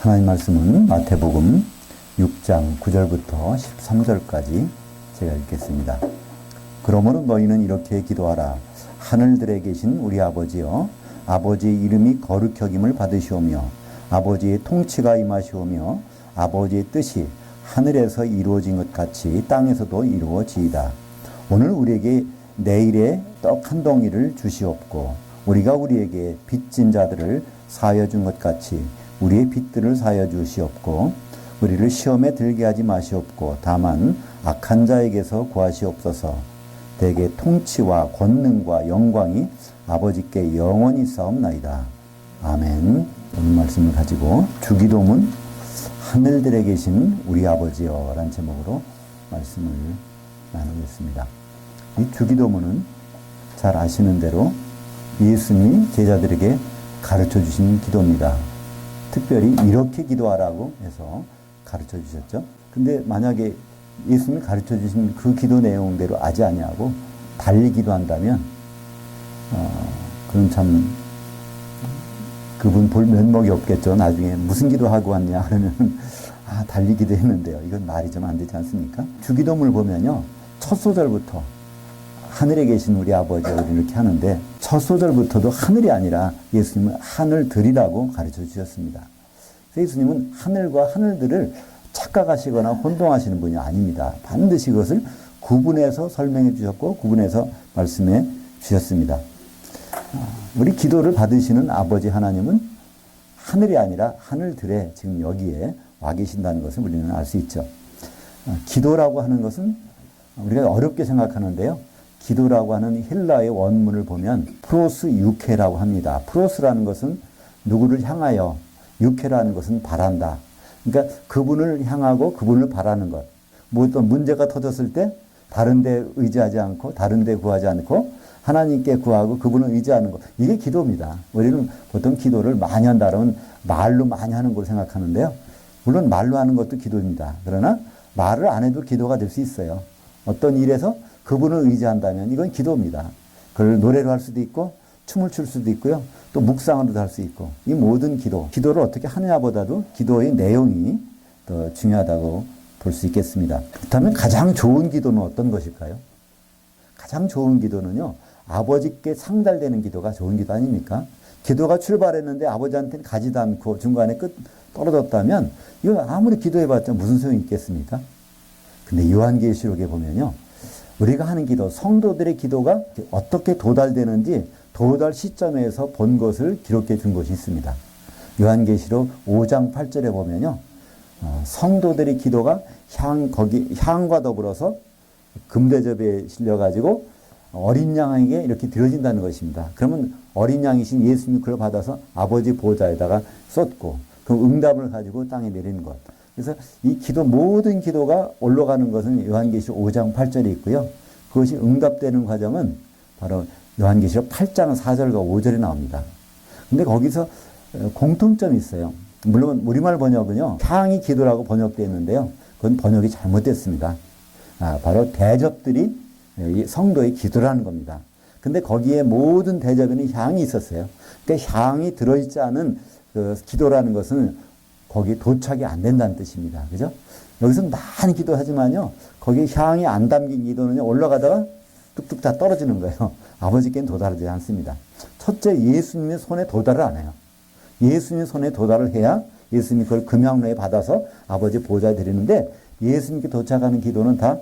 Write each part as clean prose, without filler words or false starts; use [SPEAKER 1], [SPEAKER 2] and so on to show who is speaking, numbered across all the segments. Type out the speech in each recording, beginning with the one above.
[SPEAKER 1] 하나님 말씀은 마태복음 6장 9절부터 13절까지 제가 읽겠습니다. 그러므로 너희는 이렇게 기도하라. 하늘들에 계신 우리 아버지여, 아버지의 이름이 거룩히 여김을 받으시오며 아버지의 통치가 임하시오며 아버지의 뜻이 하늘에서 이루어진 것 같이 땅에서도 이루어지이다. 오늘 우리에게 내일의 떡 한 덩이를 주시옵고 우리가 우리에게 빚진 자들을 사하여 준 것 같이 우리의 빚들을 사하여 주시옵고 우리를 시험에 들게 하지 마시옵고 다만 악한 자에게서 구하시옵소서. 대개 통치와 권능과 영광이 아버지께 영원히 싸움나이다. 아멘. 오늘 말씀을 가지고 주기도문 하늘들에 계신 우리 아버지여 라는 제목으로 말씀을 나누겠습니다. 이 주기도문은 잘 아시는 대로 예수님이 제자들에게 가르쳐 주신 기도입니다. 특별히 이렇게 기도하라고 해서 가르쳐 주셨죠. 근데 만약에 예수님이 가르쳐 주신 그 기도 내용대로 하지 아니하고 달리 기도한다면 그건 참 그분 볼 면목이 없겠죠. 나중에 무슨 기도하고 왔냐 그러면 달리 기도했는데요. 이건 말이 좀 안 되지 않습니까? 주기도문을 보면요. 첫 소절부터 하늘에 계신 우리 아버지 이렇게 하는데 첫 소절부터도 하늘이 아니라 예수님은 하늘들이라고 가르쳐 주셨습니다. 예수님은 하늘과 하늘들을 착각하시거나 혼동하시는 분이 아닙니다. 반드시 그것을 구분해서 설명해 주셨고 구분해서 말씀해 주셨습니다. 우리 기도를 받으시는 아버지 하나님은 하늘이 아니라 하늘들에 지금 여기에 와 계신다는 것을 우리는 알 수 있죠. 기도라고 하는 것은 우리가 어렵게 생각하는데요. 기도라고 하는 헬라의 원문을 보면 프로스 유케라고 합니다. 프로스라는 것은 누구를 향하여, 유케라는 것은 바란다. 그러니까 그분을 향하고 그분을 바라는 것. 뭐 어떤 문제가 터졌을 때 다른 데 의지하지 않고 다른 데 구하지 않고 하나님께 구하고 그분을 의지하는 것. 이게 기도입니다. 우리는 보통 기도를 많이 한다 그러면 말로 많이 하는 걸 생각하는데요. 물론 말로 하는 것도 기도입니다. 그러나 말을 안 해도 기도가 될 수 있어요. 어떤 일에서 그분을 의지한다면 이건 기도입니다. 그걸 노래로 할 수도 있고 춤을 출 수도 있고요. 또 묵상으로도 할 수 있고 이 모든 기도를 어떻게 하느냐보다도 기도의 내용이 더 중요하다고 볼 수 있겠습니다. 그렇다면 가장 좋은 기도는 어떤 것일까요? 가장 좋은 기도는요. 아버지께 상달되는 기도가 좋은 기도 아닙니까? 기도가 출발했는데 아버지한테는 가지도 않고 중간에 떨어졌다면 이거 아무리 기도해봤자 무슨 소용이 있겠습니까? 근데 요한계시록에 보면요. 우리가 하는 기도, 성도들의 기도가 어떻게 도달되는지 도달 시점에서 본 것을 기록해 준 것이 있습니다. 요한계시록 5장 8절에 보면요. 성도들의 기도가 향과 더불어서 금대접에 실려가지고 어린 양에게 이렇게 드려진다는 것입니다. 그러면 어린 양이신 예수님이 그걸 받아서 아버지 보좌에다가 쏟고 그 응답을 가지고 땅에 내리는 것. 그래서 이 기도, 모든 기도가 올라가는 것은 요한계시록 5장 8절에 있고요. 그것이 응답되는 과정은 바로 요한계시록 8장 4절과 5절에 나옵니다. 근데 거기서 공통점이 있어요. 물론 우리말 번역은요, 향이 기도라고 번역되어 있는데요. 그건 번역이 잘못됐습니다. 바로 대접들이 성도의 기도라는 겁니다. 근데 거기에 모든 대접에는 향이 있었어요. 그러니까 향이 들어있지 않은 그 기도라는 것은 거기에 도착이 안 된다는 뜻입니다. 그죠? 여기서 많이 기도하지만요, 거기에 향이 안 담긴 기도는 올라가다가 뚝뚝 다 떨어지는 거예요. 아버지께는 도달하지 않습니다. 첫째, 예수님의 손에 도달을 안 해요. 예수님의 손에 도달을 해야 예수님이 그걸 금향로에 받아서 아버지 보좌에 드리는데 예수님께 도착하는 기도는 다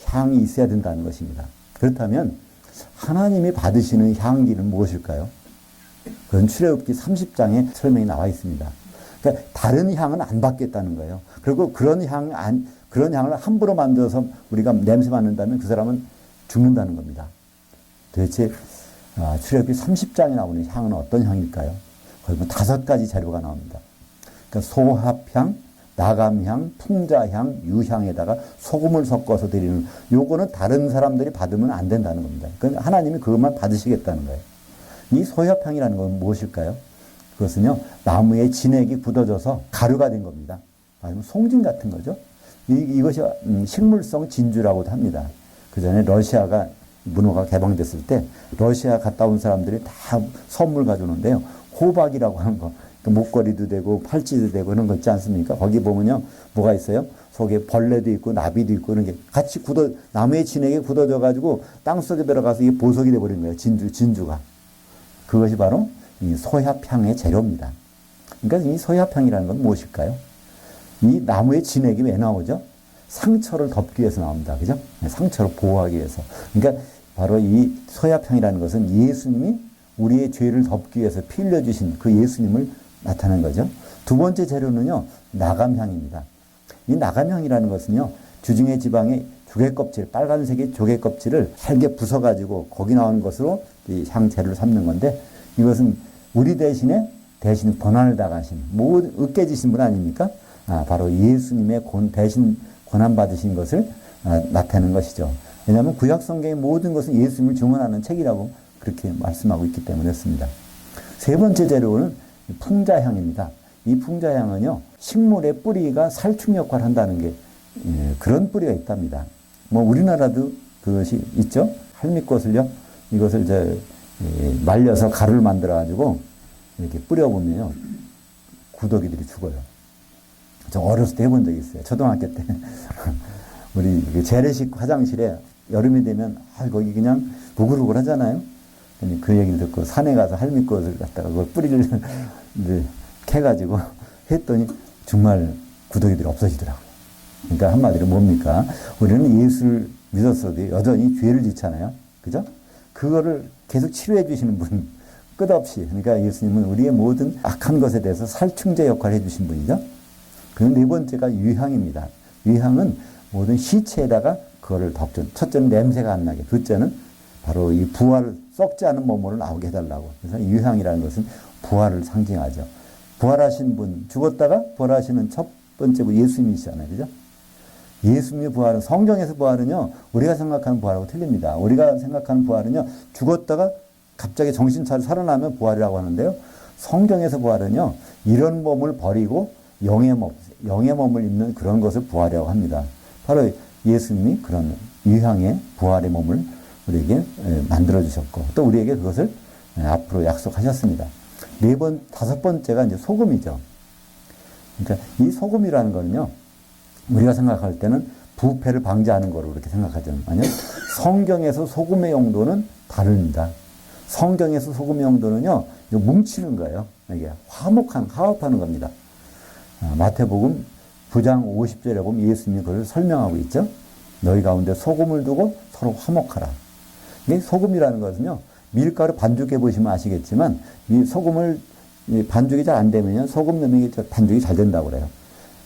[SPEAKER 1] 향이 있어야 된다는 것입니다. 그렇다면 하나님이 받으시는 향기는 무엇일까요? 그건 출애굽기 30장에 설명이 나와 있습니다. 그러니까 다른 향은 안 받겠다는 거예요. 그리고 그런 향을 함부로 만들어서 우리가 냄새 맡는다면 그 사람은 죽는다는 겁니다. 도대체 출애굽기 30장에 나오는 향은 어떤 향일까요? 거의 5가지 재료가 나옵니다. 그러니까 소합향, 나감향, 풍자향, 유향에다가 소금을 섞어서 드리는, 요거는 다른 사람들이 받으면 안 된다는 겁니다. 그러니까 하나님이 그것만 받으시겠다는 거예요. 이 소합향이라는 건 무엇일까요? 그것은요, 나무의 진액이 굳어져서 가루가 된 겁니다. 아니면 송진 같은 거죠. 이것이 식물성 진주라고도 합니다. 그 전에 러시아가 문호가 개방됐을 때 러시아 갔다 온 사람들이 다 선물 가져오는데요. 호박이라고 하는 거, 목걸이도 되고 팔찌도 되고 그런 거 있지 않습니까? 거기 보면요. 뭐가 있어요? 속에 벌레도 있고 나비도 있고 그런 게 같이 나무의 진액에 굳어져 가지고 땅속에 들어가서 이게 보석이 돼버린 거예요. 진주가. 그것이 바로 이 소합향의 재료입니다. 그러니까 이 소합향이라는 건 무엇일까요? 이 나무의 진액이 왜 나오죠? 상처를 덮기 위해서 나옵니다. 그죠? 상처를 보호하기 위해서. 그러니까 바로 이 소합향이라는 것은 예수님이 우리의 죄를 덮기 위해서 피 흘려주신 그 예수님을 나타낸 거죠. 두 번째 재료는요, 나감향입니다. 이 나감향이라는 것은요, 주중의 지방의 조개껍질, 빨간색의 조개껍질을 잘게 부숴가지고 거기 나오는 것으로 이 향재료를 삼는 건데, 이것은 우리 대신 고난을 당하신, 으깨지신 분 아닙니까? 바로 예수님의 대신 고난받으신 것을 나타내는 것이죠. 왜냐하면 구약성경의 모든 것은 예수님을 증언하는 책이라고 그렇게 말씀하고 있기 때문이었습니다. 세 번째 재료는 풍자향입니다. 이 풍자향은요, 식물의 뿌리가 살충 역할을 한다는 게 그런 뿌리가 있답니다. 우리나라도 그것이 있죠. 할미꽃을요, 이것을 말려서 가루를 만들어가지고 이렇게 뿌려보면요, 구더기들이 죽어요. 저 어렸을 때 해본 적이 있어요. 초등학교 때. 우리 재래식 화장실에 여름이 되면 거기 그냥 우글우글 하잖아요. 그 얘기를 듣고 산에 가서 할미꽃을 갖다가 그 뿌리를 캐가지고 했더니 정말 구더기들이 없어지더라고요. 그러니까 한마디로 뭡니까? 우리는 예수를 믿었어도 여전히 죄를 짓잖아요. 그죠? 그거를 계속 치료해 주시는 분, 끝없이. 그러니까 예수님은 우리의 모든 악한 것에 대해서 살충제 역할을 해 주신 분이죠. 그리고 네 번째가 유향입니다. 유향은 모든 시체에다가 그거를 덮죠. 첫째는 냄새가 안 나게, 둘째는 바로 이 부활을 썩지 않은 몸으로 나오게 해달라고. 그래서 유향이라는 것은 부활을 상징하죠. 부활하신 분, 죽었다가 부활하시는 첫 번째 분 예수님이시잖아요. 그죠? 예수님의 부활은, 성경에서 부활은요, 우리가 생각하는 부활하고 틀립니다. 우리가 생각하는 부활은요, 죽었다가 갑자기 정신 차려 살아나면 부활이라고 하는데요. 성경에서 부활은요, 이런 몸을 버리고 영의 몸을 입는 그런 것을 부활이라고 합니다. 바로 예수님이 그런 유향의 부활의 몸을 우리에게 만들어주셨고, 또 우리에게 그것을 앞으로 약속하셨습니다. 다섯 번째가 이제 소금이죠. 그러니까 이 소금이라는 거는요, 우리가 생각할 때는 부패를 방지하는 거로 그렇게 생각하잖아요. 성경에서 소금의 용도는 다릅니다. 성경에서 소금의 용도는요, 뭉치는 거예요. 이게 화합하는 겁니다. 마태복음 9장 50절에 보면 예수님이 그걸 설명하고 있죠. 너희 가운데 소금을 두고 서로 화목하라. 이게 소금이라는 것은요, 밀가루 반죽해 보시면 아시겠지만, 이 소금을 반죽이 잘 안 되면요, 소금 넣으면 반죽이 잘 된다고 그래요.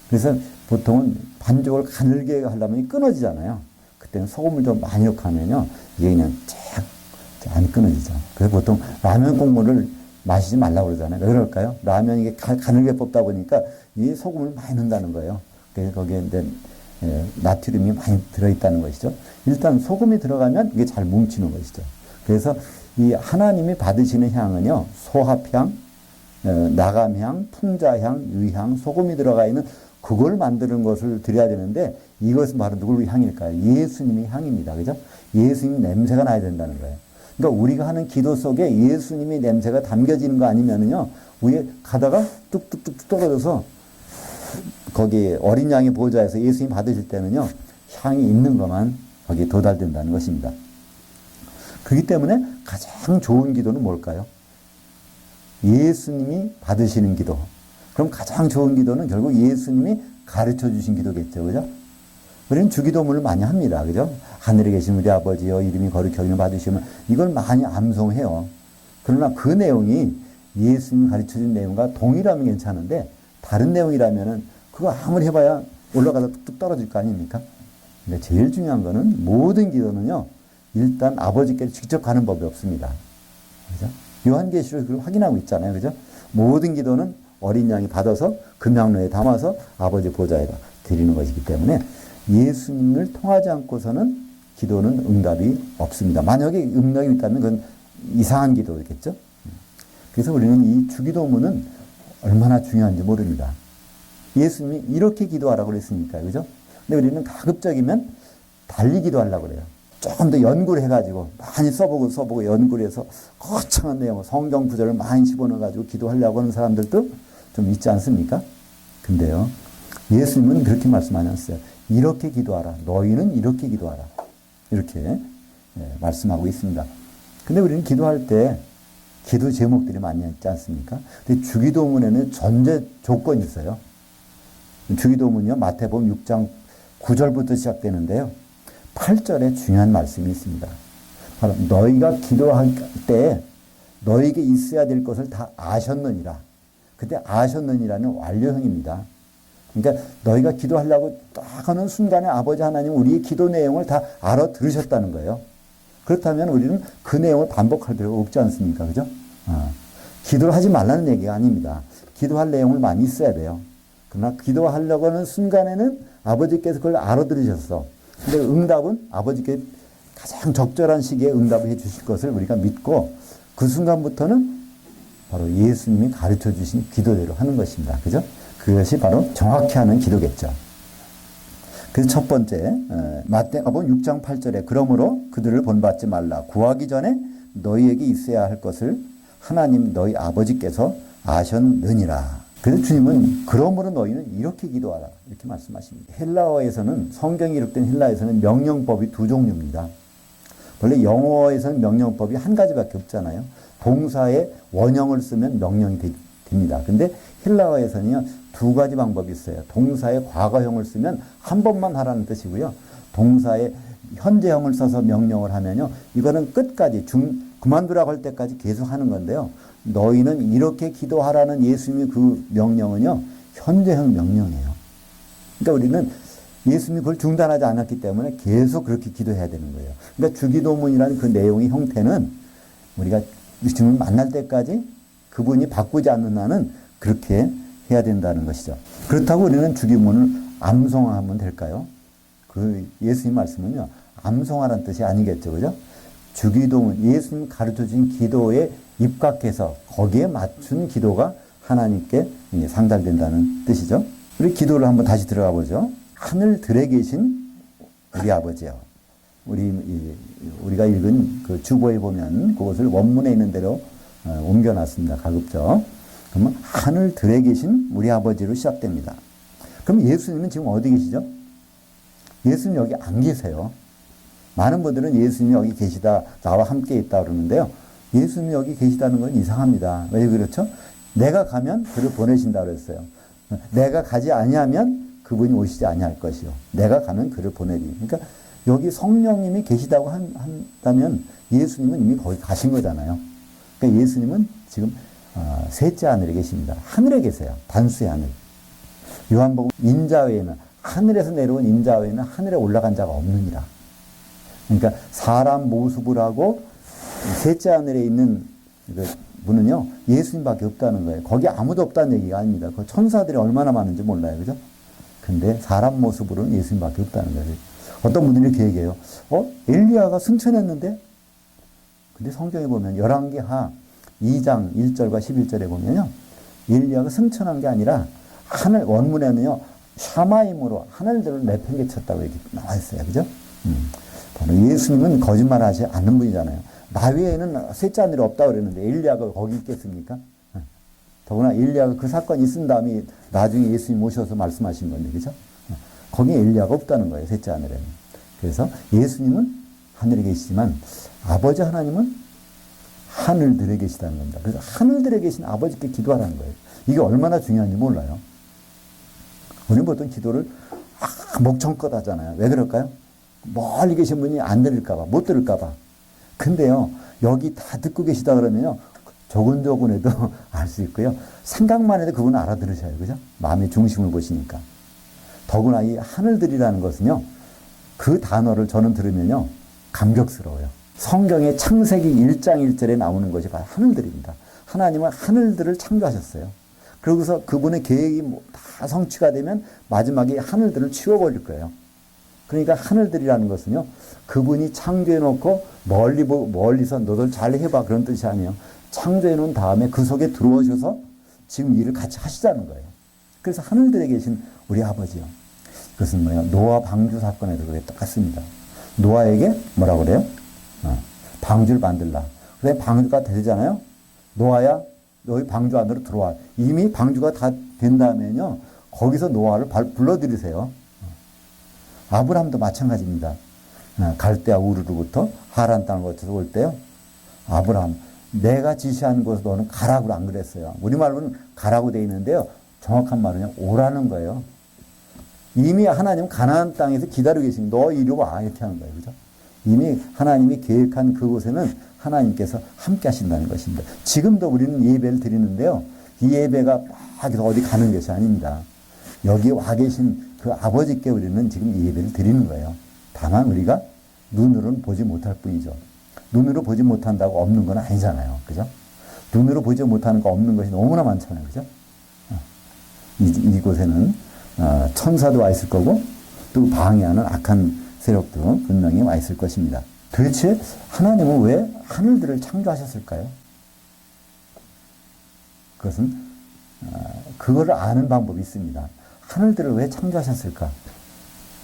[SPEAKER 1] 그래서 보통은 반죽을 가늘게 하려면 끊어지잖아요. 그때는 소금을 좀 많이 넣고 하면요, 이게 그냥 안 끊어지죠. 그래서 보통 라면 국물을 마시지 말라고 그러잖아요. 왜 그럴까요? 라면 이게 가늘게 뽑다 보니까 이 소금을 많이 넣는다는 거예요. 그래서 거기에 이제 나트륨이 많이 들어있다는 것이죠. 일단 소금이 들어가면 이게 잘 뭉치는 것이죠. 그래서 이 하나님이 받으시는 향은요, 소합향, 나감향, 풍자향, 유향, 소금이 들어가 있는 그걸 만드는 것을 드려야 되는데, 이것은 바로 누구의 향일까요? 예수님의 향입니다. 그죠? 예수님 냄새가 나야 된다는 거예요. 그러니까 우리가 하는 기도 속에 예수님의 냄새가 담겨지는 거 아니면은요, 위에 가다가 뚝뚝뚝 떨어져서 거기 어린 양의 보좌에서 예수님 받으실 때는요, 향이 있는 것만 거기에 도달된다는 것입니다. 그렇기 때문에 가장 좋은 기도는 뭘까요? 예수님이 받으시는 기도. 그럼 가장 좋은 기도는 결국 예수님이 가르쳐 주신 기도겠죠. 그죠? 우리는 주기도문을 많이 합니다. 그죠? 하늘에 계신 우리 아버지여, 이름이 거룩히 여김을 받으시면, 이걸 많이 암송해요. 그러나 그 내용이 예수님이 가르쳐 준 내용과 동일하면 괜찮은데, 다른 내용이라면은 그거 아무리 해봐야 올라가다 뚝뚝 떨어질 거 아닙니까? 근데 제일 중요한 거는, 모든 기도는요, 일단 아버지께 직접 가는 법이 없습니다. 그죠? 요한계시록 그걸 확인하고 있잖아요. 그죠? 모든 기도는 어린 양이 받아서 금양로에 담아서 아버지 보좌에다 드리는 것이기 때문에, 예수님을 통하지 않고서는 기도는 응답이 없습니다. 만약에 응답이 있다면 그건 이상한 기도겠죠. 그래서 우리는 이 주기도문은 얼마나 중요한지 모릅니다. 예수님이 이렇게 기도하라고 그랬으니까요. 그죠? 근데 우리는 가급적이면 달리 기도하려고 그래요. 조금 더 연구를 해가지고 많이 써보고 연구를 해서 거창한 내용, 성경 구절을 많이 집어넣어가지고 기도하려고 하는 사람들도 좀 있지 않습니까? 근데요, 예수님은 그렇게 말씀하셨어요. 이렇게 기도하라. 너희는 이렇게 기도하라. 이렇게 말씀하고 있습니다. 근데 우리는 기도할 때 기도 제목들이 많이 있지 않습니까? 근데 주기도문에는 전제 조건이 있어요. 주기도문이요, 마태복음 6장 9절부터 시작되는데요. 8절에 중요한 말씀이 있습니다. 바로 너희가 기도할 때 너희에게 있어야 될 것을 다 아셨느니라. 그때 아셨느니라는 완료형입니다. 그러니까 너희가 기도하려고 딱 하는 순간에 아버지 하나님 우리의 기도 내용을 다 알아들으셨다는 거예요. 그렇다면 우리는 그 내용을 반복할 필요가 없지 않습니까? 그죠? 기도를 하지 말라는 얘기가 아닙니다. 기도할 내용을 많이 써야 돼요. 그러나 기도하려고 하는 순간에는 아버지께서 그걸 알아들으셨어. 근데 응답은 아버지께 가장 적절한 시기에 응답을 해 주실 것을 우리가 믿고 그 순간부터는 바로 예수님이 가르쳐 주신 기도대로 하는 것입니다. 그죠? 그것이 바로 정확히 하는 기도겠죠. 그래서 첫 번째, 마태복음 6장 8절에 그러므로 그들을 본받지 말라. 구하기 전에 너희에게 있어야 할 것을 하나님 너희 아버지께서 아셨느니라. 그래서 주님은 그러므로 너희는 이렇게 기도하라. 이렇게 말씀하십니다. 헬라어에서는 성경이 기록된 헬라어에서는 명령법이 두 종류입니다. 원래 영어에서는 명령법이 한 가지밖에 없잖아요. 동사의 원형을 쓰면 명령이 됩니다. 근데 헬라어에서는요, 두 가지 방법이 있어요. 동사의 과거형을 쓰면 한 번만 하라는 뜻이고요. 동사의 현재형을 써서 명령을 하면요, 이거는 끝까지 그만두라고 할 때까지 계속 하는 건데요. 너희는 이렇게 기도하라는 예수님의 그 명령은요, 현재형 명령이에요. 그러니까 우리는 예수님이 그걸 중단하지 않았기 때문에 계속 그렇게 기도해야 되는 거예요. 그러니까 주기도문이라는 그 내용의 형태는 우리가 주님을 만날 때까지 그분이 바꾸지 않는 한은 그렇게 해야 된다는 것이죠. 그렇다고 우리는 주기도문을 암송하면 될까요? 그 예수님 말씀은요, 암송하라는 뜻이 아니겠죠. 그죠? 주기도문, 예수님 가르쳐 주신 기도에 입각해서 거기에 맞춘 기도가 하나님께 상달된다는 뜻이죠. 우리 기도를 한번 다시 들어가 보죠. 하늘들에 계신 우리 아버지요. 우리가 읽은 그 주보에 보면 그것을 원문에 있는 대로 옮겨놨습니다. 가급적. 그러면 하늘들에 계신 우리 아버지로 시작됩니다. 그럼 예수님은 지금 어디 계시죠? 예수님 여기 안 계세요. 많은 분들은 예수님이 여기 계시다, 나와 함께 있다 그러는데요. 예수님이 여기 계시다는 건 이상합니다. 왜 그렇죠? 내가 가면 그를 보내신다 그랬어요. 내가 가지 아니하면 그분이 오시지 아니할 것이요. 내가 가면 그를 보내리. 그러니까 여기 성령님이 계시다고 한다면 예수님은 이미 거기 가신 거잖아요. 그러니까 예수님은 지금 셋째 하늘에 계십니다. 하늘에 계세요. 단수의 하늘. 요한복음 인자 외에는, 하늘에서 내려온 인자 외에는 하늘에 올라간 자가 없느니라. 그러니까 사람 모습을 하고 셋째 하늘에 있는 그 분은요, 예수님밖에 없다는 거예요. 거기 아무도 없다는 얘기가 아닙니다. 그 천사들이 얼마나 많은지 몰라요. 그죠? 근데 사람 모습으로는 예수님밖에 없다는 거예요. 어떤 분들이 이렇게 얘기해요. 엘리야가 승천했는데? 근데 성경에 보면 열왕기하 2장 1절과 11절에 보면요, 엘리야가 승천한 게 아니라 하늘 원문에는요, 샤마임으로 하늘들을 내팽개쳤다고 이렇게 나와 있어요. 그죠? 바로 예수님은 거짓말하지 않는 분이잖아요. 나 외에는 셋째 하늘이 없다고 그랬는데 엘리야가 거기 있겠습니까? 더구나 엘리야가 그 사건이 있은 다음에 나중에 예수님 모셔서 말씀하신 건데, 그죠? 거기에 엘리야가 없다는 거예요, 셋째 하늘에는. 그래서 예수님은 하늘에 계시지만 아버지 하나님은 하늘들에 계시다는 겁니다. 그래서 하늘들에 계신 아버지께 기도하라는 거예요. 이게 얼마나 중요한지 몰라요. 우리는 보통 기도를 목청껏 하잖아요. 왜 그럴까요? 멀리 계신 분이 안 들을까봐, 못 들을까봐. 근데요, 여기 다 듣고 계시다 그러면요, 조근조근 해도 알 수 있고요. 생각만 해도 그분은 알아들으셔요. 그죠? 마음의 중심을 보시니까. 더구나 이 하늘들이라는 것은요, 그 단어를 저는 들으면요, 감격스러워요. 성경의 창세기 1장 1절에 나오는 것이 바로 하늘들입니다. 하나님은 하늘들을 창조하셨어요. 그러고서 그분의 계획이 다 성취가 되면 마지막에 하늘들을 치워버릴 거예요. 그러니까 하늘들이라는 것은요, 그분이 창조해놓고 멀리서 너들 잘 해봐 그런 뜻이 아니에요. 창조해놓은 다음에 그 속에 들어오셔서 지금 일을 같이 하시자는 거예요. 그래서 하늘들에 계신 우리 아버지요. 그것은 뭐예요? 노아 방주 사건에도 그게 똑같습니다. 노아에게 뭐라고 그래요? 방주를 만들라. 그래 방주가 되잖아요. 노아야 너희 방주 안으로 들어와. 이미 방주가 다 된 다음에는요. 거기서 노아를 불러들이세요. 아브라함도 마찬가지입니다. 갈대아 우르로부터 하란 땅을 거쳐서 올 때요. 아브라함 내가 지시한 곳으로 너는 가라고 안 그랬어요. 우리말로는 가라고 돼 있는데요. 정확한 말은요. 오라는 거예요. 이미 하나님 가나안 땅에서 기다리고 계신 너 이리 와 이렇게 하는 거예요. 그죠? 이미 하나님이 계획한 그곳에는 하나님께서 함께 하신다는 것입니다. 지금도 우리는 예배를 드리는데요. 이 예배가 막 어디 가는 것이 아닙니다. 여기 와 계신 그 아버지께 우리는 지금 이 예배를 드리는 거예요. 다만 우리가 눈으로는 보지 못할 뿐이죠. 눈으로 보지 못한다고 없는 건 아니잖아요. 그죠? 눈으로 보지 못하는 거 없는 것이 너무나 많잖아요. 그죠? 이곳에는 천사도 와 있을 거고 또 방해하는 악한 세력도 분명히 와 있을 것입니다. 도대체 하나님은 왜 하늘들을 창조하셨을까요? 그것은 그거를 아는 방법이 있습니다. 하늘들을 왜 창조하셨을까?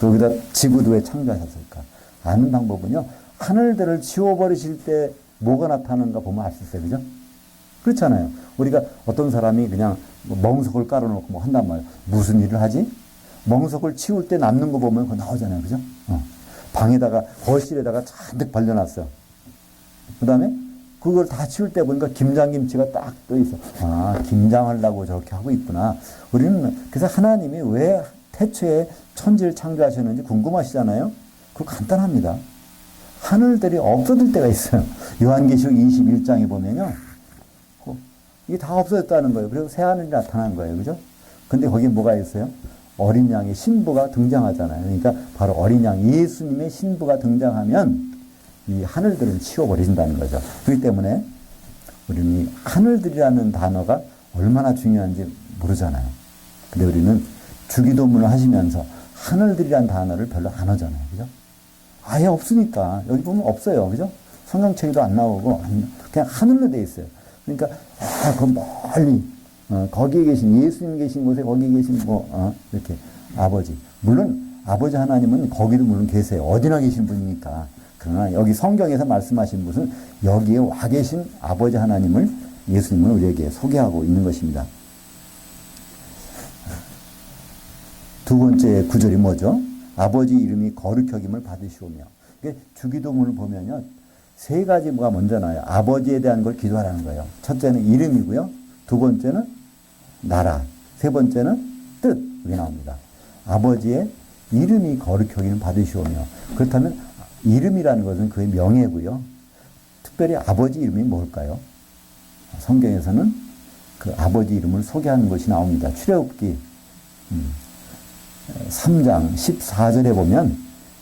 [SPEAKER 1] 또 여기다 지구도 왜 창조하셨을까? 아는 방법은요. 하늘들을 지워버리실 때 뭐가 나타나는가 보면 알 수 있어요. 그죠? 그렇잖아요. 우리가 어떤 사람이 그냥 멍석을 깔아놓고 뭐 한단 말이에요. 무슨 일을 하지? 멍석을 치울 때 남는 거 보면 그거 나오잖아요. 그죠? 방에다가, 거실에다가 잔뜩 발려놨어. 그 다음에 그걸 다 치울 때 보니까 김장김치가 딱 떠 있어. 아, 김장하려고 저렇게 하고 있구나. 우리는, 그래서 하나님이 왜 태초에 천지를 창조하셨는지 궁금하시잖아요? 그거 간단합니다. 하늘들이 없어질 때가 있어요. 요한계시록 21장에 보면요. 이게 다 없어졌다는 거예요. 그리고 새하늘이 나타난 거예요. 그죠? 근데 거기에 뭐가 있어요? 어린 양의 신부가 등장하잖아요. 그러니까 바로 어린 양 예수님의 신부가 등장하면 이 하늘들은 치워버린다는 거죠. 그렇기 때문에 우리는 이 하늘들이라는 단어가 얼마나 중요한지 모르잖아요. 근데 우리는 주기도문을 하시면서 하늘들이라는 단어를 별로 안 하잖아요. 그죠? 아예 없으니까. 여기 보면 없어요. 그죠? 성경책에도 안 나오고 그냥 하늘로 돼 있어요. 그러니까 그 멀리 거기에 계신 예수님 계신 곳에 거기 계신 이렇게 아버지. 물론 아버지 하나님은 거기도 물론 계세요. 어디나 계신 분이니까. 그러나 여기 성경에서 말씀하신 분은 여기에 와 계신 아버지 하나님을 예수님은 우리에게 소개하고 있는 것입니다. 두 번째 구절이 뭐죠? 아버지 이름이 거룩히 여김을 받으시오며. 주기도문을 보면요. 세 가지가 먼저 나와요. 아버지에 대한 걸 기도하라는 거예요. 첫째는 이름이고요. 두 번째는 나라. 세 번째는 뜻. 이게 나옵니다. 아버지의 이름이 거룩히 여김을 받으시오며. 그렇다면 이름이라는 것은 그의 명예고요. 특별히 아버지 이름이 뭘까요? 성경에서는 그 아버지 이름을 소개하는 것이 나옵니다. 출애굽기 3장 14절에 보면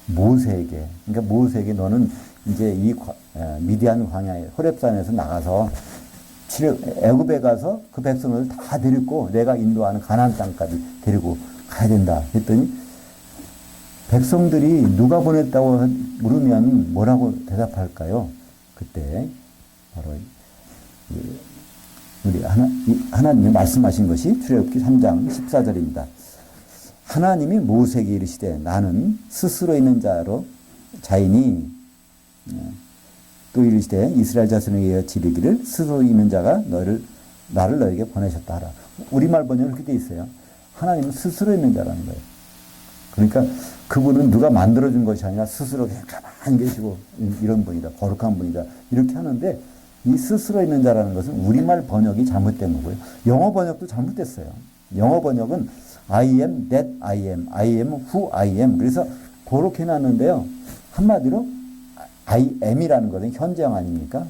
[SPEAKER 1] 모세에게, 그러니까 모세에게 너는 이제 이 미디안 광야에 호렙산에서 나가서 애굽에 가서 그 백성을 다 데리고 내가 인도하는 가나안 땅까지 데리고 가야 된다 했더니 백성들이 누가 보냈다고 물으면 뭐라고 대답할까요? 그때 바로 우리 하나님이 말씀하신 것이 출애굽기 3장 14절입니다. 하나님이 모세에게 이르시되 나는 스스로 있는 자이니 또 이르시되 이스라엘 자손에게 이어 지르기를 스스로 있는 자가 나를 너에게 보내셨다 하라. 우리말 번역은 그렇게 돼 있어요. 하나님은 스스로 있는 자라는 거예요. 그러니까 그분은 누가 만들어준 것이 아니라 스스로 그냥 가만히 계시고 이런 분이다. 거룩한 분이다. 이렇게 하는데 이 스스로 있는 자라는 것은 우리말 번역이 잘못된 거고요. 영어 번역도 잘못됐어요. 영어 번역은 I am that I am. I am who I am. 그래서 그렇게 해놨는데요. 한마디로 I am이라는 것은 현재형 아닙니까?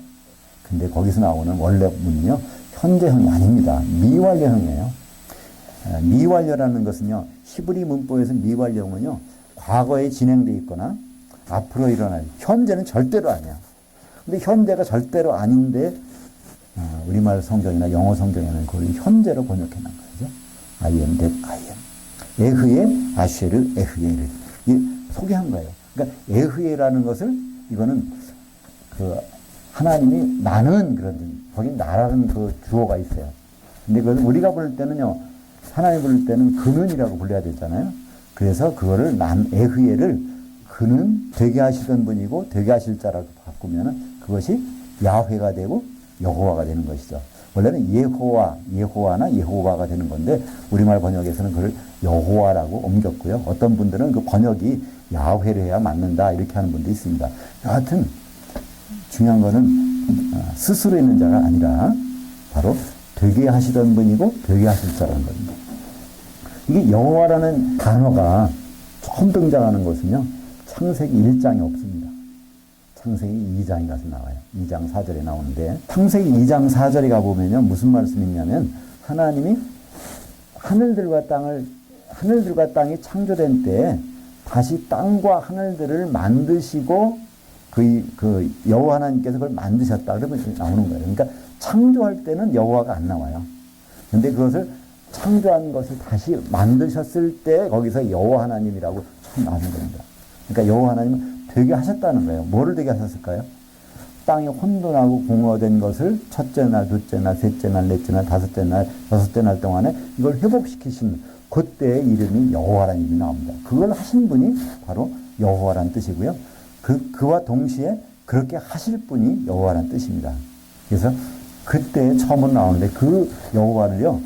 [SPEAKER 1] 근데 거기서 나오는 원래 문은요. 현재형이 아닙니다. 미완료형이에요. 미완료라는 것은요. 히브리 문법에서 미완료는요. 과거에 진행되어 있거나 앞으로 일어날 현재는 절대로 아니야. 근데 현재가 절대로 아닌데 우리말 성경이나 영어 성경에는 그걸 현재로 번역해 놓은 거죠. I am that I am. 에흐에 아쉐르 에흐에를 소개한 거예요. 그러니까 에흐에라는 것을 이거는 그 하나님이 나는 그런 거기 나라는 그 주어가 있어요. 근데 그걸 우리가 부를 때는요. 하나님 부를 때는 그는이라고 불러야 되잖아요. 그래서 그거를 에흐에를 그는 되게 하시던 분이고 되게 하실 자라고 바꾸면은 그것이 야훼가 되고 여호와가 되는 것이죠. 원래는 예호와나 예호바가 되는 건데 우리말 번역에서는 그걸 여호와라고 옮겼고요. 어떤 분들은 그 번역이 야훼를 해야 맞는다 이렇게 하는 분도 있습니다. 여하튼 중요한 거는 스스로 있는 자가 아니라 바로 되게 하시던 분이고 되게 하실 자라는 겁니다. 이게 여호와라는 단어가 처음 등장하는 것은요. 창세기 1장에 없습니다. 창세기 2장에 가서 나와요. 2장 4절에 나오는데 창세기 2장 4절에 가보면요. 무슨 말씀이 있냐면 하나님이 하늘들과 땅이 창조된 때에 다시 땅과 하늘들을 만드시고 그 여호와 하나님께서 그걸 만드셨다. 그러면 나오는 거예요. 그러니까 창조할 때는 여호와가 안 나와요. 근데 그것을 창조한 것을 다시 만드셨을 때 거기서 여호와 하나님이라고 처음 나오는 겁니다. 그러니까 여호와 하나님은 되게 하셨다는 거예요. 뭐를 되게 하셨을까요? 땅이 혼돈하고 공허된 것을 첫째 날, 둘째 날, 셋째 날, 넷째 날, 다섯째 날, 여섯째 날 동안에 이걸 회복시키신 그때의 이름이 여호와라는 이름이 나옵니다. 그걸 하신 분이 바로 여호와라는 뜻이고요. 그와 동시에 그렇게 하실 분이 여호와라는 뜻입니다. 그래서 그때 처음으로 나오는데 그 여호와를요,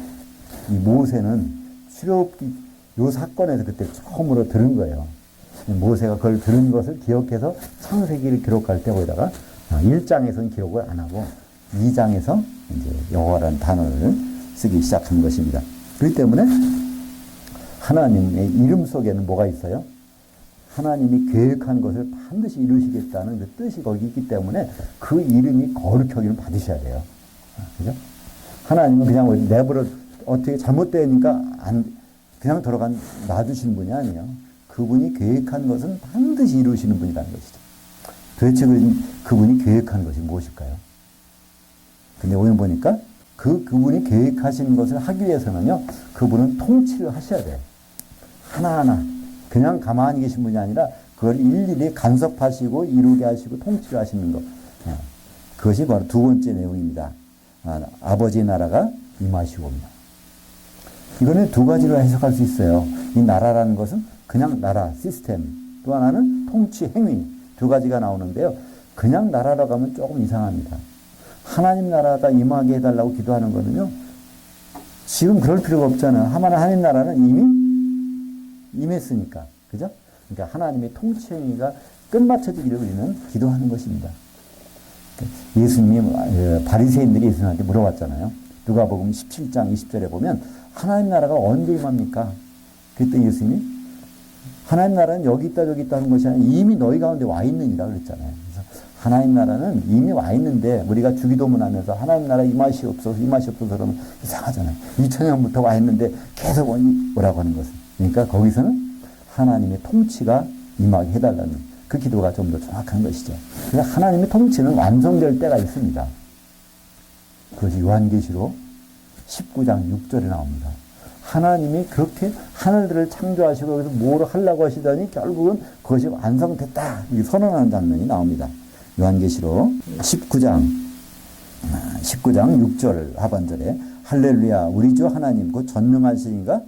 [SPEAKER 1] 이 모세는 출애굽기 요 사건에서 그때 처음으로 들은 거예요. 모세가 그걸 들은 것을 기억해서 창세기를 기록할 때 거기다가 1장에서는 기록을 안 하고 2장에서 이제 여호와라는 단어를 쓰기 시작한 것입니다. 그렇기 때문에 하나님의 이름 속에는 뭐가 있어요? 하나님이 계획한 것을 반드시 이루시겠다는 그 뜻이 거기 있기 때문에 그 이름이 거룩하기를 받으셔야 돼요. 그죠? 하나님은 그냥 내버려 어떻게 잘못되니까 그냥 놔두시는 분이 아니에요. 그분이 계획한 것은 반드시 이루시는 분이라는 것이죠. 도대체 그분이 계획한 것이 무엇일까요? 근데 오늘 보니까 그분이 계획하신 것을 하기 위해서는요, 그분은 통치를 하셔야 돼요. 하나하나. 그냥 가만히 계신 분이 아니라 그걸 일일이 간섭하시고 이루게 하시고 통치를 하시는 것. 그것이 바로 두 번째 내용입니다. 아버지의 나라가 임하시옵니다. 이거는 두 가지로 해석할 수 있어요. 이 나라라는 것은 그냥 나라, 시스템. 또 하나는 통치, 행위. 두 가지가 나오는데요. 그냥 나라라고 하면 조금 이상합니다. 하나님 나라가 임하게 해달라고 기도하는 거는요. 지금 그럴 필요가 없잖아요. 하나님 나라는 이미 임했으니까. 그죠? 그러니까 하나님의 통치 행위가 끝마쳐지기를 우리는 기도하는 것입니다. 예수님이 바리새인들이 예수님한테 물어봤잖아요. 누가복음 17장 20절에 보면 하나님 나라가 언제 임합니까? 그때 예수님이 하나님 나라는 여기 있다 저기 있다 하는 것이 아니라 이미 너희 가운데 와 있느니라 그랬잖아요. 그래서 하나님 나라는 이미 와 있는데 우리가 주기도문 하면서 하나님 나라 임하시옵소서 그러면 이상하잖아요. 2000년부터 와 있는데 계속 오라고 하는 것은. 그러니까 거기서는 하나님의 통치가 임하게 해달라는 그 기도가 좀 더 정확한 것이죠. 그래서 하나님의 통치는 완성될 때가 있습니다. 그것이 요한계시록 19장 6절에 나옵니다. 하나님이 그렇게 하늘들을 창조하시고 여기서 뭐를 하려고 하시더니 결국은 그것이 완성됐다. 이렇게 선언하는 장면이 나옵니다. 요한계시록 19장 6절 하반절에 할렐루야 우리 주 하나님 그 전능하시니가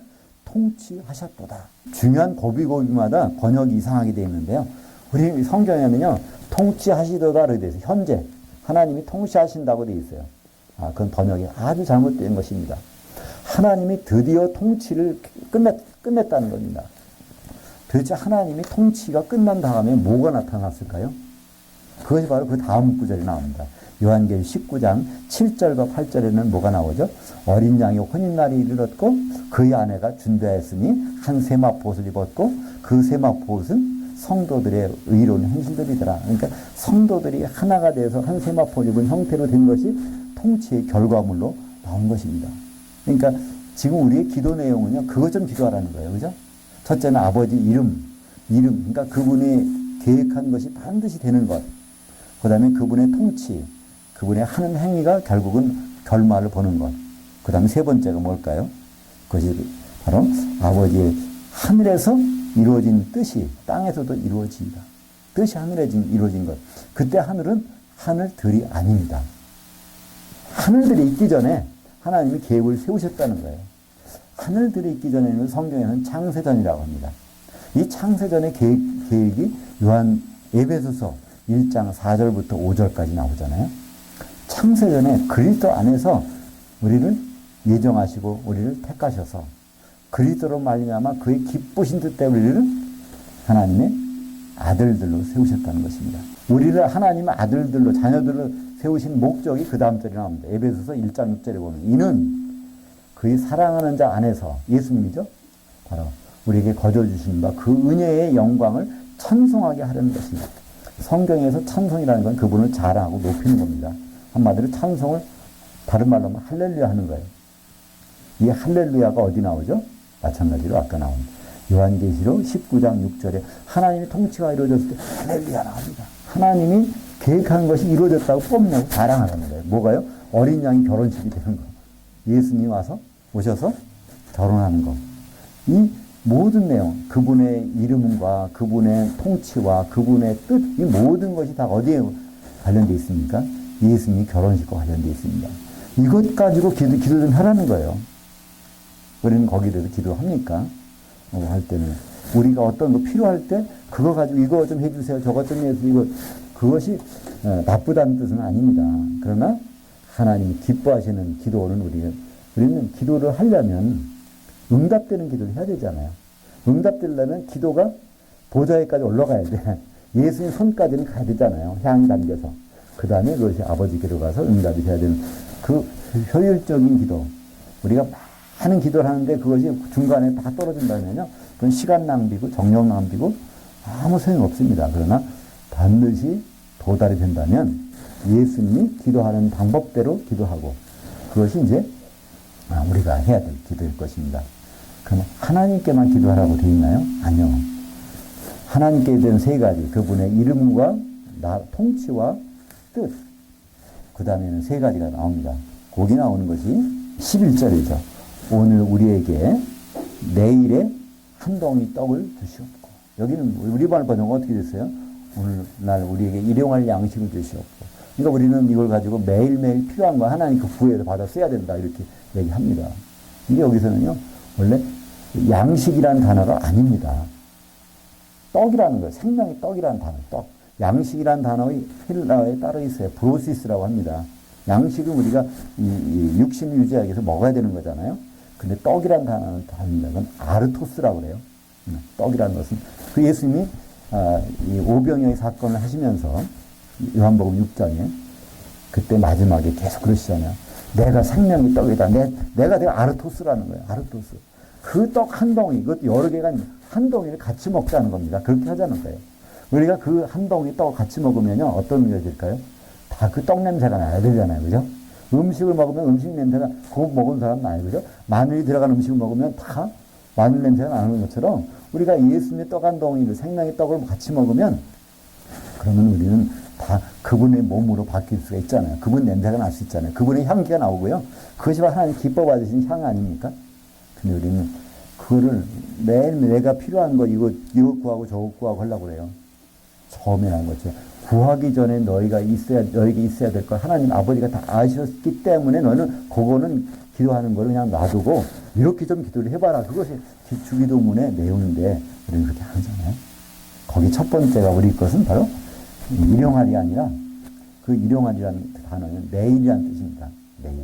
[SPEAKER 1] 통치하셨도다. 중요한 고비고비마다 번역이 이상하게 되어 있는데요. 우리 성경에는요. 통치하시도다 이렇게 되어 있어요. 현재 하나님이 통치하신다고 되어 있어요. 그건 번역이 아주 잘못된 것입니다. 하나님이 드디어 통치를 끝냈다는 겁니다. 도대체 하나님이 통치가 끝난 다음에 뭐가 나타났을까요? 그것이 바로 그 다음 구절이 나옵니다. 요한계시록 19장 7절과 8절에는 뭐가 나오죠? 어린 양의 혼인날이 이르렀고 그의 아내가 준비하였으니 한 세마포옷을 입었고 그 세마포옷은 성도들의 의로운 행실들이더라. 그러니까 성도들이 하나가 돼서 한 세마포를 입은 형태로 된 것이 통치의 결과물로 나온 것입니다. 그러니까 지금 우리의 기도 내용은요, 그것 좀 기도하라는 거예요. 그죠? 첫째는 아버지 이름. 그러니까 그분이 계획한 것이 반드시 되는 것. 그 다음에 그분의 통치, 그분의 하는 행위가 결국은 결말을 보는 것. 그 다음에 세 번째가 뭘까요? 그것이 바로 아버지의 하늘에서 이루어진 뜻이 땅에서도 이루어진다. 뜻이 하늘에 이루어진 것. 그때 하늘은 하늘들이 아닙니다. 하늘들이 있기 전에 하나님이 계획을 세우셨다는 거예요. 하늘들이 있기 전에는 성경에는 창세전이라고 합니다. 이 창세전의 계획이 요한 에베소서 1장 4절부터 5절까지 나오잖아요. 창세전에 그리스도 안에서 우리를 예정하시고 우리를 택하셔서 그리스도로 말미암아 그의 기쁘신 뜻대로 우리를 하나님의 아들들로 세우셨다는 것입니다. 우리를 하나님의 아들들로 자녀들로 세우신 목적이 그 다음 절에 나옵니다. 에베소서 1장 6절에 보면 이는 그의 사랑하는 자 안에서 예수님이죠. 바로 우리에게 거저 주신 바 그 은혜의 영광을 찬송하게 하려는 것입니다. 성경에서 찬송이라는 건 그분을 자랑하고 높이는 겁니다. 한마디로 찬송을 다른 말로 하면 할렐루야 하는 거예요. 이 할렐루야가 어디 나오죠? 마찬가지로 아까 나온 요한계시록 19장 6절에 하나님의 통치가 이루어졌을 때 할렐루야 나옵니다. 하나님이 계획한 것이 이루어졌다고 뽐내고 자랑하는 거예요. 뭐가요? 어린 양이 결혼식이 되는 거. 예수님 와서 오셔서 결혼하는 거. 이 모든 내용, 그분의 이름과 그분의 통치와 그분의 뜻, 이 모든 것이 다 어디에 관련되어 있습니까? 예수님이 결혼식과 관련되어 있습니다. 이것 가지고 기도 좀 하라는 거예요. 우리는 거기에 대해서 기도합니까? 할 때는. 우리가 어떤 거 필요할 때 그거 가지고 이거 좀 해주세요. 저것 좀 해주세요. 이거 그것이 나쁘다는 뜻은 아닙니다. 그러나 하나님이 기뻐하시는 기도는 우리는 기도를 하려면 응답되는 기도를 해야 되잖아요. 응답되려면 기도가 보좌에까지 올라가야 돼. 예수님 손까지는 가야 되잖아요. 향이 담겨서. 그 다음에 그것이 아버지께로 가서 응답이 돼야 되는 그 효율적인 기도. 우리가 많은 기도를 하는데 그것이 중간에 다 떨어진다면요. 그건 시간 낭비고 정력 낭비고 아무 소용 없습니다. 그러나 반드시 도달이 된다면 예수님이 기도하는 방법대로 기도하고 그것이 이제 우리가 해야 될 기도일 것입니다. 그럼 하나님께만 기도하라고 되어 있나요? 아니요. 하나님께 대한 세 가지, 그분의 이름과 통치와 뜻, 그 다음에는 세 가지가 나옵니다. 거기 나오는 것이 11절이죠. 오늘 우리에게 내일의 한 덩이 떡을 주시옵고. 여기는 우리 번역은 어떻게 됐어요? 오늘날 우리에게 일용할 양식을 주시옵고. 그러니까 우리는 이걸 가지고 매일매일 필요한 거 하나님 그 부에서 받아 써야 된다 이렇게 얘기합니다. 이게 여기서는요 원래 양식이라는 단어가 아닙니다. 떡이라는 거예요. 생명의 떡이라는 단어. 떡. 양식이라는 단어의 헬라어에 따로 있어요. 브로시스라고 합니다. 양식은 우리가 이 육신을 유지하기 위해서 먹어야 되는 거잖아요. 근데 떡이라는 단어는 다릅니다. 그건 아르토스라고 그래요. 떡이라는 것은 그 예수님이 이 오병이어의 사건을 하시면서 요한복음 6장에 그때 마지막에 계속 그러시잖아요. 내가 생명의 떡이다. 내가 아르토스라는 거예요. 아르토스. 그 떡 한 덩이, 그것도 여러 개가 한 덩이를 같이 먹자는 겁니다. 그렇게 하자는 거예요. 우리가 그 한 덩이 떡을 같이 먹으면요, 어떤 의미가 될까요? 다 그 떡 냄새가 나야 되잖아요. 그죠? 음식을 먹으면 음식 냄새가, 그거 먹은 사람 나요. 그죠? 마늘이 들어간 음식을 먹으면 다 마늘 냄새가 나는 것처럼 우리가 예수님의 떡 한 덩이를, 생명의 떡을 같이 먹으면 그러면 우리는 다 그분의 몸으로 바뀔 수가 있잖아요. 그분 냄새가 날 수 있잖아요. 그분의 향기가 나오고요. 그것이 바로 하나님 기뻐 받으신 향 아닙니까? 근데 우리는 그거를 매일 내가 필요한 거 이거 구하고 저거 구하고 하려고 그래요. 처음에 한 거죠. 구하기 전에 너에게 있어야 될 걸 하나님 아버지가 다 아셨기 때문에 너는 그거는 기도하는 걸 그냥 놔두고 이렇게 좀 기도를 해봐라. 그것이 주기도문의 내용인데 우리는 그렇게 안 하잖아요. 거기 첫 번째가 우리 것은 바로 일용할이 아니라 그 일용할이라는 단어는 내일이라는 뜻입니다. 내일.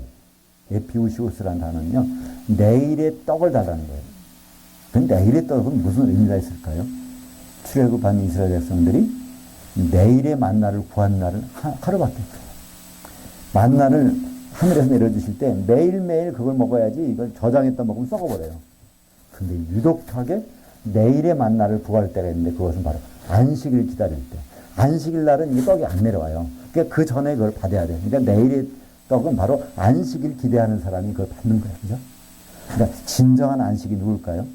[SPEAKER 1] 에피우시오스라는 단어는요. 내일의 떡을 달라는 거예요. 그 내일의 떡은 무슨 의미가 있을까요? 출애굽한 이스라엘 백성들이 내일의 만나를 구한 날은 하루밖에 없어요. 만나를 하늘에서 내려주실 때 매일매일 그걸 먹어야지 이걸 저장했다 먹으면 썩어버려요. 근데 유독하게 내일의 만나를 구할 때가 있는데 그것은 바로 안식일 기다릴 때. 안식일 날은 이 떡이 안 내려와요. 그러니까 그 전에 그걸 받아야 돼요. 그러니까 내일의 떡은 바로 안식일 기대하는 사람이 그걸 받는 거예요. 그죠? 그러니까 진정한 안식이 누굴까요?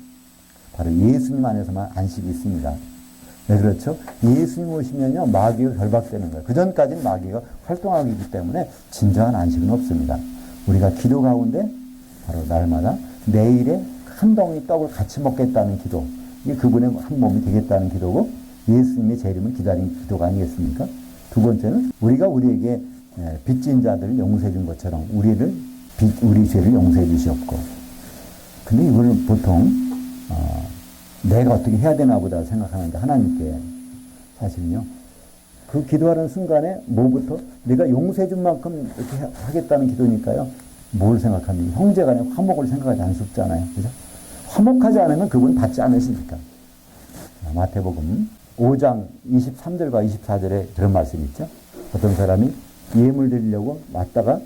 [SPEAKER 1] 바로 예수님 안에서만 안식이 있습니다. 네, 그렇죠? 예수님 오시면요, 마귀가 결박되는 거예요. 그 전까지는 마귀가 활동하기 때문에 진정한 안식은 없습니다. 우리가 기도 가운데 바로 날마다 내일에 한 덩이 떡을 같이 먹겠다는 기도. 이게 그분의 한 몸이 되겠다는 기도고 예수님의 재림을 기다린 기도가 아니겠습니까? 두 번째는 우리가 우리에게 빚진 자들을 용서해 준 것처럼 우리 죄를 용서해 주시옵고. 근데 이걸 보통 내가 어떻게 해야 되나 보다 생각하는데 하나님께 사실은요. 그 기도하는 순간에 뭐부터 내가 용서해 준 만큼 이렇게 하겠다는 기도니까요. 뭘 생각합니까? 형제 간의 화목을 생각하지 않습잖아요. 그죠? 화목하지 않으면 그분은 받지 않으시니까. 마태복음 5장 23절과 24절에 그런 말씀이 있죠. 어떤 사람이 예물 드리려고 왔다가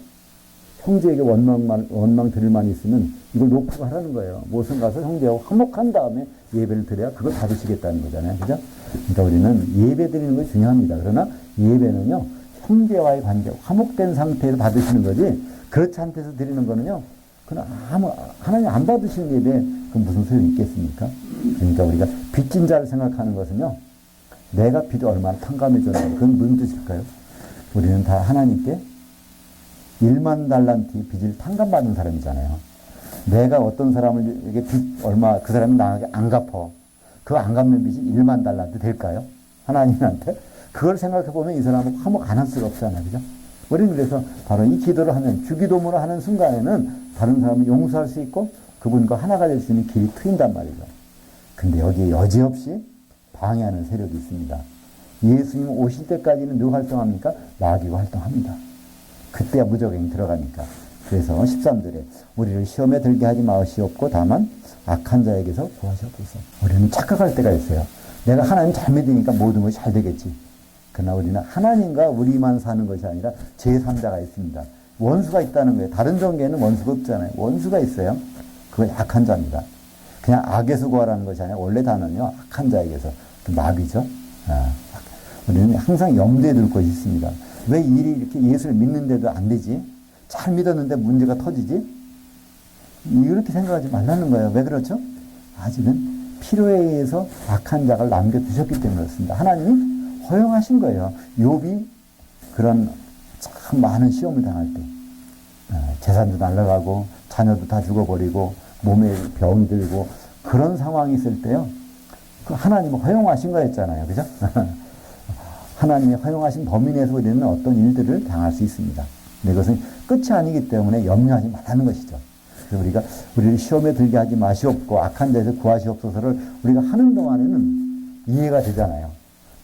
[SPEAKER 1] 형제에게 원망 드릴 만이 있으면 이걸 놓고 가라는 거예요. 무엇은 가서 형제하고 화목한 다음에 예배를 드려야 그걸 받으시겠다는 거잖아요. 그죠? 그러니까 우리는 예배 드리는 것이 중요합니다. 그러나 예배는요, 형제와의 관계, 화목된 상태에서 받으시는 거지, 그렇지 않대서 드리는 거는요, 그건 하나님 안 받으시는 예배, 그건 무슨 소용이 있겠습니까? 그러니까 우리가 빚진 자를 생각하는 것은요, 내가 빚을 얼마나 탕감해줬는가, 그건 무슨 뜻일까요? 우리는 다 하나님께 1만 달란트 빚을 탕감받은 사람이잖아요. 내가 어떤 사람에게 빚 얼마, 그 사람이 나에게 안 갚어. 그 안 갚는 빚이 1만 달란트 될까요? 하나님한테? 그걸 생각해 보면 이 사람은 화목 안 할 수가 없잖아요. 그죠? 우리는 그래서 바로 이 기도를 하면, 주기도문을 하는 순간에는 다른 사람을 용서할 수 있고 그분과 하나가 될 수 있는 길이 트인단 말이죠. 근데 여기에 여지없이 방해하는 세력이 있습니다. 예수님 오실 때까지는 누가 활동합니까? 마귀가 활동합니다. 그때야 무적행이 들어가니까. 그래서 13절에 우리를 시험에 들게 하지 마시옵고 다만 악한 자에게서 구하시옵소서. 우리는 착각할 때가 있어요. 내가 하나님 잘 믿으니까 모든 것이 잘 되겠지. 그러나 우리는 하나님과 우리만 사는 것이 아니라 제3자가 있습니다. 원수가 있다는 거예요. 다른 종교에는 원수가 없잖아요. 원수가 있어요. 그건 악한 자입니다. 그냥 악에서 구하라는 것이 아니라 원래 단어는요, 악한 자에게서. 그 마귀죠. 우리는 항상 염두에 둘 것이 있습니다. 왜 일이 이렇게 예수를 믿는데도 안 되지? 잘 믿었는데 문제가 터지지? 이렇게 생각하지 말라는 거예요. 왜 그렇죠? 아직은 필요에 의해서 악한 자를 남겨두셨기 때문에 그렇습니다. 하나님이 허용하신 거예요. 욥이 그런 참 많은 시험을 당할 때, 재산도 날라가고 자녀도 다 죽어버리고 몸에 병이 들고 그런 상황이 있을 때요. 그 하나님은 허용하신 거였잖아요. 그죠? 하나님이 허용하신 범위 내에서 우리는 어떤 일들을 당할 수 있습니다. 근데 그것은 끝이 아니기 때문에 염려하지 말라는 것이죠. 그래서 우리가 우리를 시험에 들게 하지 마시옵고 악한 자에서 구하시옵소서를 우리가 하는 동안에는 이해가 되잖아요.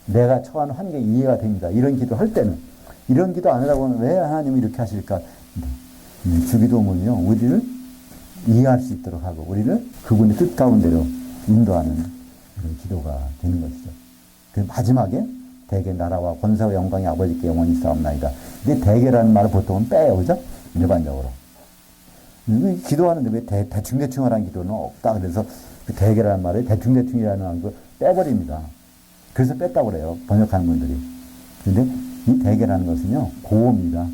[SPEAKER 1] 내가 처한 환경이 이해가 됩니다. 이런 기도 할 때는. 이런 기도 안 하다 보면 왜 하나님이 이렇게 하실까? 주기도문은요, 우리를 이해할 수 있도록 하고 우리를 그분의 뜻 가운데로 인도하는 그런 기도가 되는 것이죠. 그 마지막에 대개 나라와 권세와 영광이 아버지께 영원히 있사옵나이다. 근데 대개라는 말을 보통은 빼요. 그죠? 일반적으로. 기도하는데 왜 대충대충 하라는 기도는 없다. 그래서 그 대개라는 말을 대충대충이라는 거 빼버립니다. 그래서 뺐다고 그래요. 번역하는 분들이. 근데 이 대개라는 것은요, 고옵니다.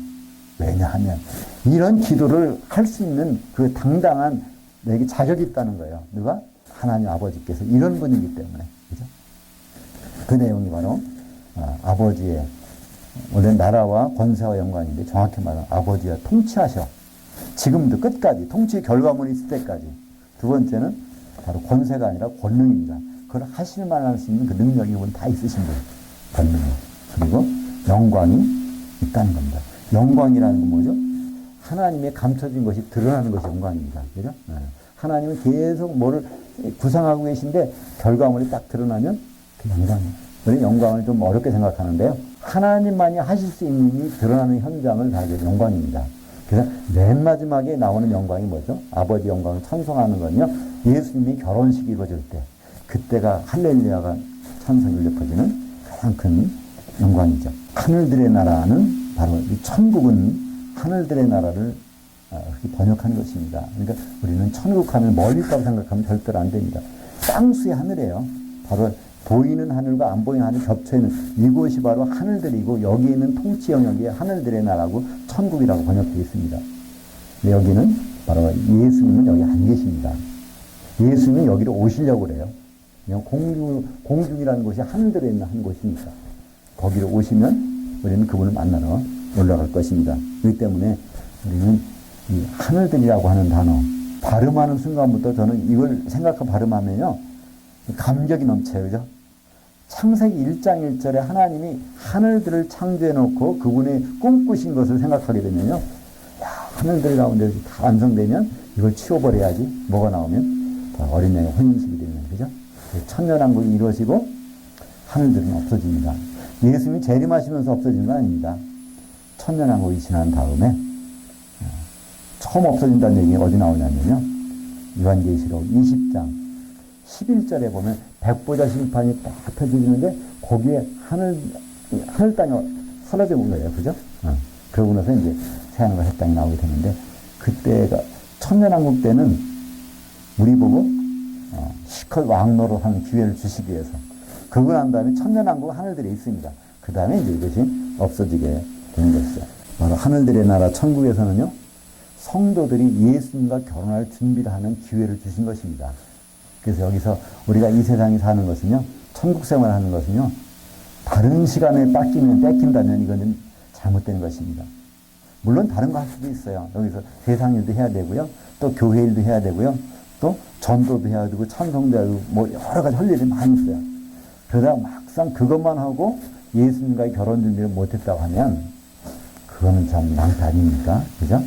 [SPEAKER 1] 왜냐하면 이런 기도를 할 수 있는 그 당당한 내게 자격이 있다는 거예요. 누가? 하나님 아버지께서 이런 분이기 때문에. 그죠? 그 내용이 바로 아버지의 원래 나라와 권세와 영광인데 정확히 말하면 아버지가 통치하셔. 지금도 끝까지 통치의 결과물이 있을 때까지. 두 번째는 바로 권세가 아니라 권능입니다. 그걸 하실 만할 수 있는 그 능력이 이분 다 있으신 분. 권능. 그리고 영광이 있다는 겁니다. 영광이라는 건 뭐죠? 하나님의 감춰진 것이 드러나는 것이 영광입니다. 그죠? 하나님은 계속 뭐를 구상하고 계신데 결과물이 딱 드러나면 그 영광이에요. 우리는 영광을 좀 어렵게 생각하는데요. 하나님만이 하실 수 있는 일이 드러나는 현장을 가지고 영광입니다. 그래서 맨 마지막에 나오는 영광이 뭐죠? 아버지 영광을 찬송하는 건요. 예수님이 결혼식이 이루어질 때 그때가 할렐루야가 찬송이 울려 퍼지는 가장 큰 영광이죠. 하늘들의 나라는 바로 이 천국은 하늘들의 나라를 번역하는 것입니다. 그러니까 우리는 천국 하늘 멀리 있다고 생각하면 절대로 안 됩니다. 땅수의 하늘이에요. 바로 보이는 하늘과 안 보이는 하늘 겹쳐있는 이곳이 바로 하늘들이고 여기 있는 통치 영역이 하늘들의 나라고 천국이라고 번역되어 있습니다. 근데 여기는 바로 예수님은 여기 안 계십니다. 예수님은 여기로 오시려고 그래요. 그냥 공중이라는 곳이 하늘들에 있는 한 곳이니까 거기로 오시면 우리는 그분을 만나러 올라갈 것입니다. 그렇기 때문에 우리는 이 하늘들이라고 하는 단어 발음하는 순간부터 저는 이걸 생각하고 발음하면요 감격이 넘쳐요. 그죠? 창세기 1장 1절에 하나님이 하늘들을 창조해 놓고 그분의 꿈꾸신 것을 생각하게 되면요. 야, 하늘들 가운데 다 완성되면 이걸 치워버려야지. 뭐가 나오면 어린 양의 혼인식이 되는 거죠. 천년왕국이 이루어지고 하늘들은 없어집니다. 예수님이 재림하시면서 없어지는 건 아닙니다. 천년왕국이 지난 다음에 처음 없어진다는 얘기가 어디 나오냐면요. 요한계시록 20장 11절에 보면 백보자 심판이 딱 펴지는데 거기에 하늘 땅이 사라져 본 거예요. 그죠? 그러고 나서 이제 새하늘과 새 땅이 나오게 되는데 그때가 천년왕국 때는 우리 보고 시컷 왕노로 하는 기회를 주시기 위해서 그러고 난 다음에 천년왕국 하늘들에 있습니다. 그 다음에 이제 이것이 없어지게 되는 것이죠. 바로 하늘들의 나라 천국에서는요. 성도들이 예수님과 결혼할 준비를 하는 기회를 주신 것입니다. 그래서 여기서 우리가 이 세상에 사는 것은요. 천국 생활을 하는 것은요. 다른 시간에 뺏긴다면 이거는 잘못된 것입니다. 물론 다른 거 할 수도 있어요. 여기서 세상 일도 해야 되고요. 또 교회 일도 해야 되고요. 또 전도도 해야 되고 찬송도 해야 되고 뭐 여러 가지 할 일이 많이 있어요. 그러다 막상 그것만 하고 예수님과의 결혼 준비를 못했다고 하면 그거는 참 낭패 아닙니까? 그죠?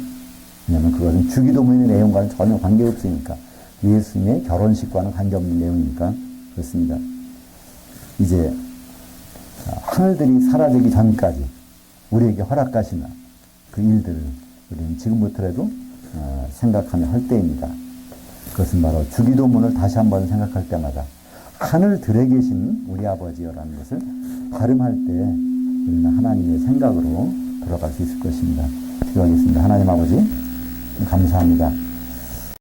[SPEAKER 1] 왜냐하면 그것은 주기도문의 내용과는 전혀 관계없으니까 예수님의 결혼식과는 관계없는 내용이니까 그렇습니다. 이제 하늘들이 사라지기 전까지 우리에게 허락하시는 그 일들을 우리는 지금부터라도 생각하며 할 때입니다. 그것은 바로 주기도문을 다시 한번 생각할 때마다 하늘들에 계신 우리 아버지여라는 것을 발음할 때 우리는 하나님의 생각으로 돌아갈 수 있을 것입니다. 기도하겠습니다. 하나님 아버지 감사합니다.